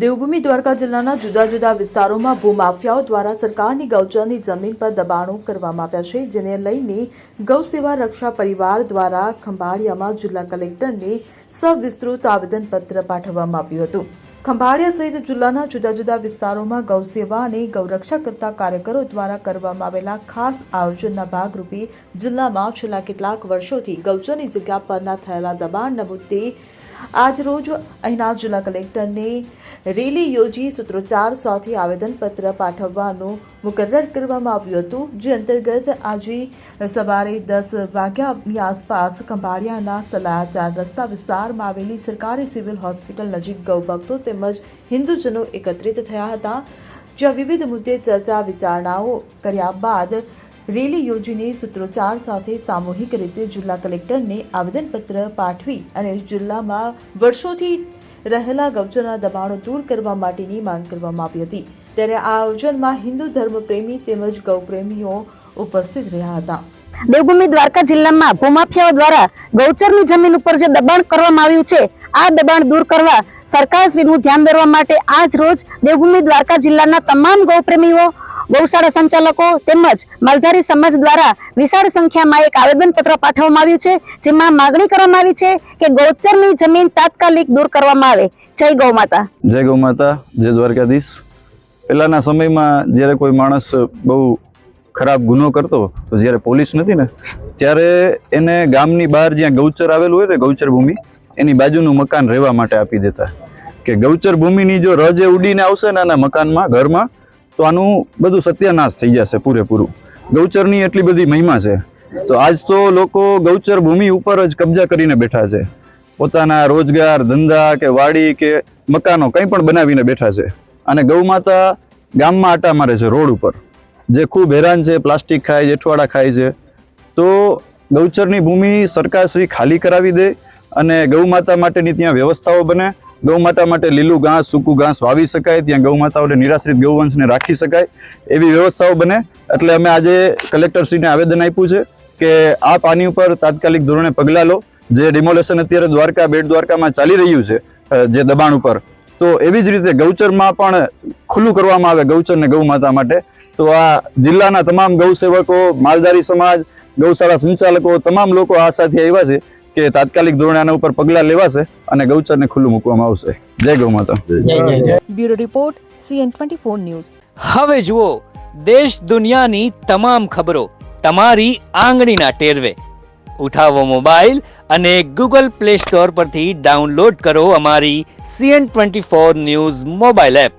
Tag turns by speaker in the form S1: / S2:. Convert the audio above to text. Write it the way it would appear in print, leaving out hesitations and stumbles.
S1: દેવભૂમિ દ્વારકા જિલ્લાના જુદા જુદા વિસ્તારોમાં ભૂમાફિયાઓ દ્વારા સરકારની ગૌચરની જમીન પર દબાણો કરવામાં આવ્યા છે, જેને લઈને ગૌસેવા રક્ષા પરિવાર દ્વારા ખંભાળિયામાં જિલ્લા કલેક્ટરને સવિસ્તૃત આવેદનપત્ર પાઠવવામાં આવ્યું હતું। ખંભાળિયા સહિત જિલ્લાના જુદા જુદા વિસ્તારોમાં ગૌસેવા અને ગૌરક્ષા કરતા કાર્યકરો દ્વારા કરવામાં આવેલા ખાસ આયોજનના ભાગરૂપે જિલ્લામાં છેલ્લા કેટલાક વર્ષોથી ગૌચરની જગ્યા પરના થયેલા દબાણના મુદ્દે આજરોજ અહીંના જિલ્લા કલેક્ટરને રેલી યોજી સૂત્રોચ્ચાર સાથે આવેદનપત્ર પાઠવવાનું મુકર્રર કરવામાં આવ્યું હતું, જે અંતર્ગત આજે સવારે 10 વાગ્યાની આસપાસ ખંભાળિયાના સલાહ રસ્તા વિસ્તારમાં આવેલી સરકારી સિવિલ હોસ્પિટલ નજીક ગૌભક્તો તેમજ હિન્દુજનો એકત્રિત થયા હતા, જ્યાં વિવિધ મુદ્દે ચર્ચા વિચારણાઓ કર્યા બાદ રેલી યોજીને સૂત્રોચ્ચાર સાથે સામૂહિક રીતે જિલ્લા કલેક્ટરને આવેદનપત્ર પાઠવી અને જિલ્લામાં વર્ષોથી રહેલા ગૌચરના દબાણો દૂર કરવા માટેની માંગ કરવામાં આવી હતી। ત્યારે આ આયોજનમાં હિન્દુ ધર્મપ્રેમી તેમજ ગૌપ્રેમીઓ ઉપસ્થિત રહ્યા હતા।
S2: દેવભૂમિ દ્વારકા જિલ્લામાં ભૂમાફિયાઓ દ્વારા ગૌચરની જમીન ઉપર જે દબાણ કરવામાં આવ્યું છે, આ દબાણ દૂર કરવા સરકારશ્રીનું ધ્યાન દોરવા માટે આજ રોજ દેવભૂમિ દ્વારકા જિલ્લાના તમામ ગૌપ્રેમીઓ, ગૌશાળા સંચાલકો તેમજ માલધારી સમાજ દ્વારા વિશાળ સંખ્યામાં એક આવેદનપત્ર પાઠવવામાં આવ્યું છે, જેમાં માંગણી કરવામાં આવી છે કે ગૌચરની જમીન તાત્કાલિક દૂર કરવામાં આવે। જય ગૌ માતા।
S3: જય ગૌ માતા, જય દ્વારકાધીશ। પહેલાના સમયમાં જ્યારે કોઈ માણસ બહુ ખરાબ ગુનો કરતો તો જ્યારે પોલીસ નથી ને ત્યારે એને ગામની બહાર જ્યાં ગૌચર આવેલું હોય ને ગૌચર ભૂમિ એની બાજુનું મકાન રહેવા માટે આપી દેતા કે ગૌચર ભૂમિની જો રજે ઉડીને આવશે ને આના મકાનમાં ઘરમાં તો આનું બધું સત્યાનાશ થઈ જશે પૂરેપૂરું। ગૌચરની એટલી બધી મહિમા છે, તો આજ તો લોકો ગૌચર ભૂમિ ઉપર જ કબજા કરીને બેઠા છે, પોતાના રોજગાર, ધંધા કે વાડી કે મકાનો કંઈ પણ બનાવીને બેઠા છે અને ગૌ માતા ગામમાં આટા મારે છે રોડ ઉપર, જે ખૂબ હેરાન છે, પ્લાસ્ટિક ખાય, જેઠવાડા ખાય છે। તો ગૌચરની ભૂમિ સરકારશ્રી ખાલી કરાવી દે અને ગૌ માતા માટેની ત્યાં વ્યવસ્થાઓ બને, ગૌ માતા માટે લીલું ઘાસ, સૂકું ઘાસ વાવી શકાય, ત્યાં ગૌ માતાઓને નિરાશ્રિત ગૌવંશને રાખી શકાય એવી વ્યવસ્થાઓ બને। એટલે અમે આજે કલેક્ટરશ્રીને આવેદન આપ્યું છે કે આપ આની ઉપર તાત્કાલિક ધોરણે પગલાં લો। જે ડિમોલેશન અત્યારે દ્વારકા, બેટ દ્વારકામાં ચાલી રહ્યું છે જે દબાણ ઉપર, તો એવી જ રીતે ગૌચરમાં પણ ખુલ્લું કરવામાં આવે ગૌચરને ગૌ માતા માટે। તો આ જિલ્લાના તમામ ગૌ સેવકો, માલધારી સમાજ, ગૌશાળા સંચાલકો તમામ લોકો આ સાથે આવ્યા છે કે તાત્કાલિક ધોરણે આના ઉપર પગલાં લેવાશે અને ગૌચરને ખુલ્લું મૂકવામાં આવશે। જય ગૌ માતા।
S1: Bureau report CN24 news.
S4: હવે જુઓ દેશ દુનિયાની તમામ ખબરો તમારી આંગળીના ટેરવે। ઉઠાવો મોબાઈલ અને Google Play Store પરથી ડાઉનલોડ કરો અમારી CN24 ન્યૂઝ મોબાઈલ એપ।